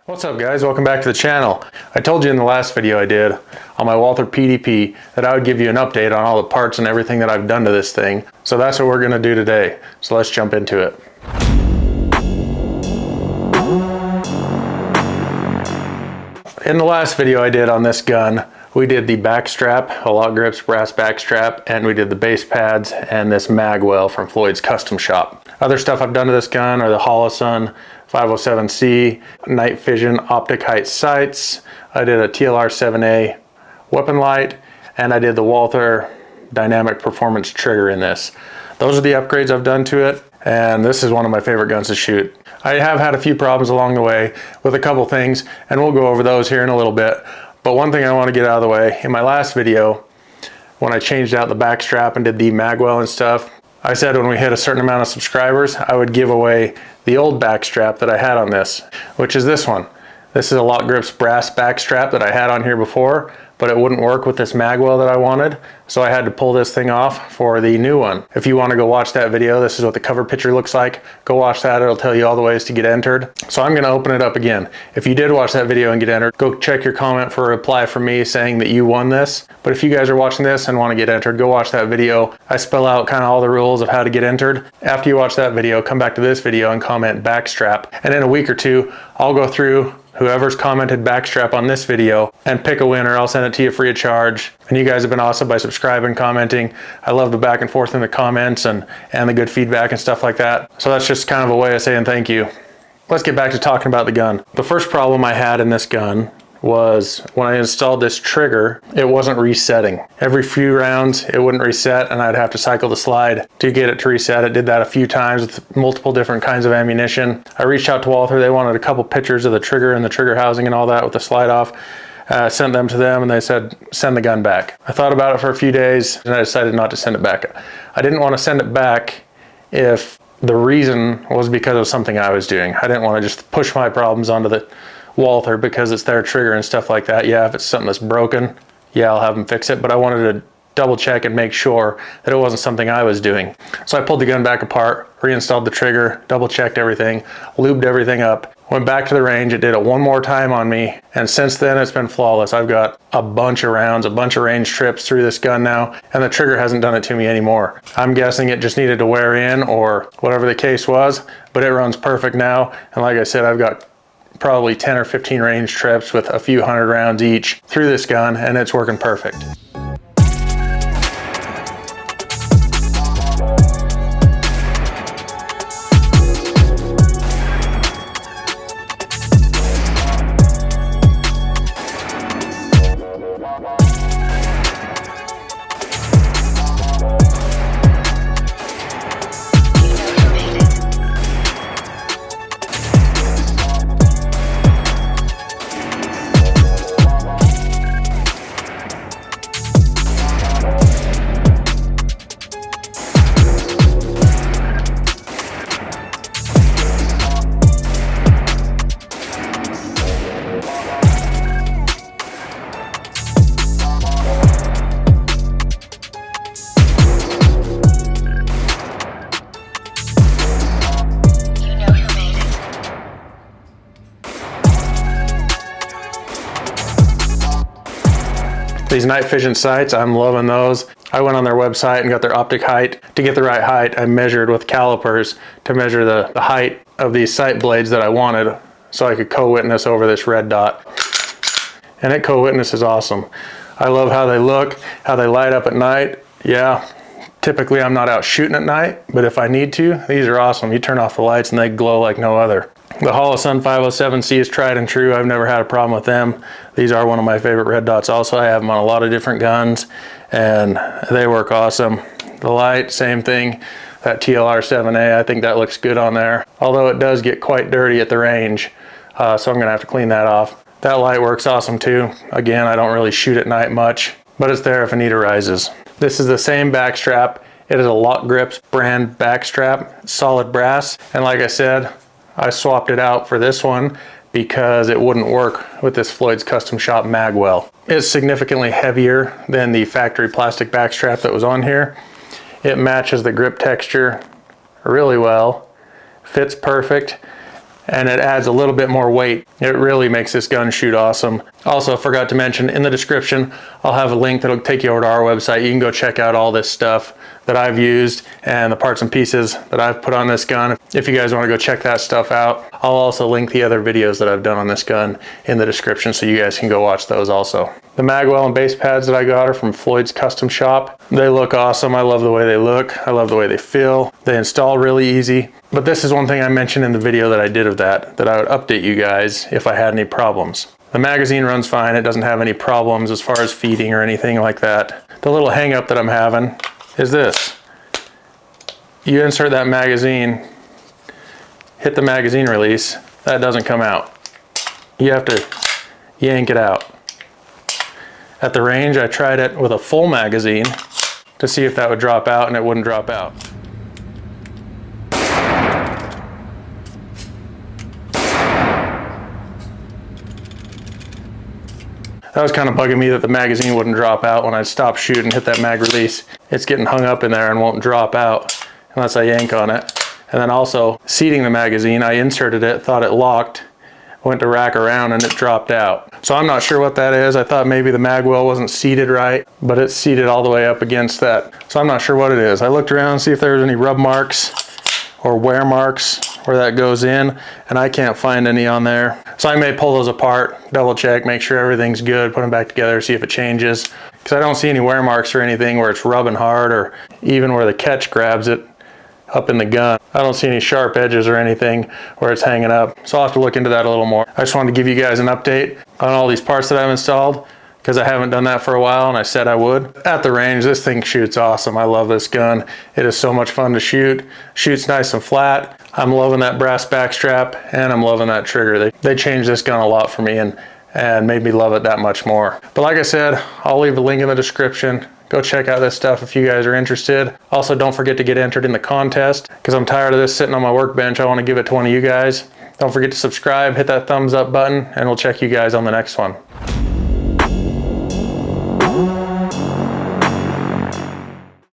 What's up guys, welcome back to the channel. I told you in the last video I did on my Walther Pdp that I would give you an update on all the parts and everything that I've done to this thing. So that's what we're going to do today. So let's jump into it. In the last video I did on this gun, we did the backstrap, a lock grips brass backstrap, and we did the base pads and this Magwell from Floyd's Custom Shop. Other stuff I've done to this gun are the Holosun 507C, night vision optic height sights. I did a TLR 7A weapon light, and I did the Walther dynamic performance trigger in this. Those are the upgrades I've done to it, and this is one of my favorite guns to shoot. I have had a few problems along the way with a couple things, and we'll go over those here in a little bit. But one thing I want to get out of the way, in my last video, when I changed out the backstrap and did the Magwell and stuff, I said when we hit a certain amount of subscribers, I would give away the old backstrap that I had on this, which is this one. This is a lock grips brass backstrap that I had on here before, but it wouldn't work with this Magwell that I wanted, so I had to pull this thing off for the new one. If you want to go watch that video, this is what the cover picture looks like. Go watch that, it'll tell you all the ways to get entered. So I'm going to open it up again. If you did watch that video and get entered, go check your comment for a reply from me saying that you won this. But if you guys are watching this and want to get entered, go watch that video. I spell out kind of all the rules of how to get entered. After you watch that video, come back to this video and comment backstrap. And in a week or two, I'll go through whoever's commented backstrap on this video and pick a winner. I'll send it to you free of charge. And you guys have been awesome by subscribing, commenting. I love the back and forth in the comments and the good feedback and stuff like that. So that's just kind of a way of saying thank you. Let's get back to talking about the gun. The first problem I had in this gun was when I installed this trigger, it wasn't resetting. Every few rounds it wouldn't reset, and I'd have to cycle the slide to get it to reset. It did that a few times with multiple different kinds of ammunition. I reached out to Walther. They wanted a couple pictures of the trigger and the trigger housing and all that with the slide off. Sent them to them and they said send the gun back. I thought about it for a few days and I decided not to send it back. I didn't want to send it back if the reason was because of something I was doing. I didn't want to just push my problems onto the Walther because it's their trigger and stuff like that. Yeah, if it's something that's broken, yeah, I'll have them fix it, but I wanted to double check and make sure that it wasn't something I was doing. So I pulled the gun back apart, reinstalled the trigger, double checked everything, lubed everything up, went back to the range. It did it one more time on me, and since then it's been flawless. I've got a bunch of rounds, a bunch of range trips through this gun now, and the trigger hasn't done it to me anymore. I'm guessing it just needed to wear in or whatever the case was, but it runs perfect now. And like I said, I've got probably 10 or 15 range trips with a few hundred rounds each through this gun, and it's working perfect. These night vision sights, I'm loving those. I went on their website and got their optic height. To get the right height, I measured with calipers to measure the height of these sight blades that I wanted so I could co-witness over this red dot. And it co-witnesses awesome. I love how they look, how they light up at night. Yeah, typically I'm not out shooting at night, but if I need to, these are awesome. You turn off the lights and they glow like no other. The Holosun 507C is tried and true. I've never had a problem with them. These are one of my favorite red dots also. I have them on a lot of different guns and they work awesome. The light, same thing. That TLR 7A, I think that looks good on there. Although it does get quite dirty at the range, so I'm gonna have to clean that off. That light works awesome too. Again, I don't really shoot at night much, but it's there if a need arises. This is the same backstrap. It is a lock grips brand backstrap, solid brass. And like I said, I swapped it out for this one because it wouldn't work with this Floyd's Custom Shop Magwell. It's significantly heavier than the factory plastic backstrap that was on here. It matches the grip texture really well, fits perfect, and it adds a little bit more weight. It really makes this gun shoot awesome. Also, forgot to mention, in the description, I'll have a link that'll take you over to our website. You can go check out all this stuff that I've used and the parts and pieces that I've put on this gun. If you guys want to go check that stuff out, I'll also link the other videos that I've done on this gun in the description so you guys can go watch those also. The Magwell and base pads that I got are from Floyd's Custom Shop. They look awesome. I love the way they look. I love the way they feel. They install really easy. But this is one thing I mentioned in the video that I did of that I would update you guys if I had any problems. The magazine runs fine. It doesn't have any problems as far as feeding or anything like that. The little hang up that I'm having is this. You insert that magazine, hit the magazine release, that doesn't come out. You have to yank it out. At the range, I tried it with a full magazine to see if that would drop out, and it wouldn't drop out. That was kind of bugging me that the magazine wouldn't drop out when I stop shooting and hit that mag release. It's getting hung up in there and won't drop out unless I yank on it. And then also seating the magazine, I inserted it, thought it locked, went to rack around and it dropped out. So I'm not sure what that is. I thought maybe the Magwell wasn't seated right, but it's seated all the way up against that. So I'm not sure what it is. I looked around to see if there was any rub marks or wear marks where that goes in, and I can't find any on there. So I may pull those apart, double check, make sure everything's good, put them back together, see if it changes. Because I don't see any wear marks or anything where it's rubbing hard, or even where the catch grabs it up in the gun. I don't see any sharp edges or anything where it's hanging up. So I'll have to look into that a little more. I just wanted to give you guys an update on all these parts that I've installed, because I haven't done that for a while and I said I would. At the range, this thing shoots awesome. I love this gun. It is so much fun to shoot. Shoots nice and flat. I'm loving that brass backstrap, and I'm loving that trigger. They changed this gun a lot for me and made me love it that much more. But like I said, I'll leave a link in the description. Go check out this stuff if you guys are interested. Also, don't forget to get entered in the contest, because I'm tired of this sitting on my workbench. I want to give it to one of you guys. Don't forget to subscribe, hit that thumbs up button, and we'll check you guys on the next one.